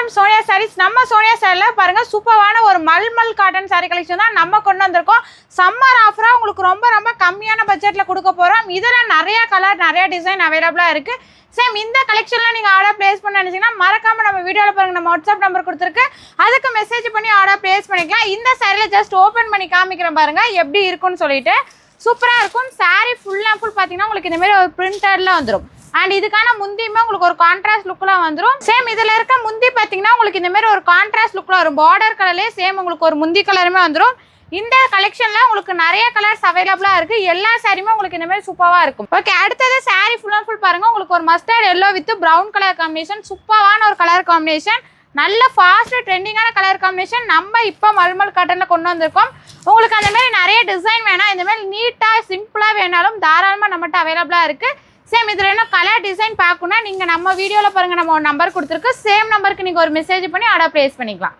வணக்கம் சோனியா சாரீஸ். நம்ம சோனியா சாரில பாருங்க சூப்பரான ஒரு மல்மல் காட்டன் சாரி கலெக்ஷன் தான் நம்ம கொண்டு வந்திருக்கோம். சம்மர் ஆஃபரா உங்களுக்கு ரொம்ப ரொம்ப கம்மியான பட்ஜெட்ல கொடுக்க போறோம். இதுல நிறைய கலர் நிறைய டிசைன் அவைலபிளா இருக்கு. சேம் இந்த கலெக்ஷன்ல நீங்க ஆர்டர் பிளேஸ் பண்ண நினைச்சீங்கன்னா மறக்காம நம்ம வீடியோல பாருங்க, நம்ம வாட்ஸ்அப் நம்பர் கொடுத்துருக்கு, அதுக்கு மெசேஜ் பண்ணி ஆர்டர் பிளேஸ் பண்ணிக்கலாம். இந்த சாரில ஜஸ்ட் ஓபன் பண்ணி காமிக்கிறேன் பாருங்க எப்படி இருக்கும்னு சொல்லிட்டு. சூப்பரா இருக்கும். சாரி ஃபுல் அண்ட் ஃபுல் பாத்தீங்கன்னா உங்களுக்கு இந்த மாதிரி ஒரு பிரிண்டர்ல வந்துடும். அண்ட் இதுக்கான முந்தியுமே உங்களுக்கு ஒரு கான்ட்ராஸ்ட் லுக்ல வந்துடும். சேம் இதுல இருக்க முந்தி பாத்தீங்கன்னா உங்களுக்கு இந்த மாதிரி ஒரு கான்ட்ராஸ்ட் லுக்ல வரும். பார்டர் கலர்லயே சேம் உங்களுக்கு ஒரு முந்தி கலருமே வந்துடும். இந்த கலெக்ஷன்ல உங்களுக்கு நிறைய கலர்ஸ் அவைலபிளா இருக்கு. எல்லா சாரியுமே உங்களுக்கு இந்த மாதிரி சூப்பரா இருக்கும். ஓகே, அடுத்தது சாரி ஃபுல் அண்ட் ஃபுல் பாருங்க. உங்களுக்கு ஒரு mustard yellow with brown colour combination, சூப்பரான ஒரு கலர் காம்பினேஷன், நல்ல ஃபாஸ்ட் ட்ரெண்டிங்கான கலர் காம்பினேஷன் நம்ம இப்போ மல்மல் காட்டன்ல கொண்டு வந்திருக்கோம். உங்களுக்கு அந்த மாதிரி நிறைய டிசைன் வேணாம், இந்த மாதிரி நீட்டா சிம்பிளா வேணாலும் தாராளமா நம்மகிட்ட அவைலபிளா இருக்கு. சேம் இதுல என்ன கலர் டிசைன் பார்க்கணும்னா நீங்க நம்ம வீடியோல பாருங்க, நம்ம ஒரு நம்பர் கொடுத்துருக்கு. சேம் நம்பருக்கு நீங்க ஒரு மெசேஜ் பண்ணி ஆர்டர் பிளேஸ் பண்ணிக்கலாம்.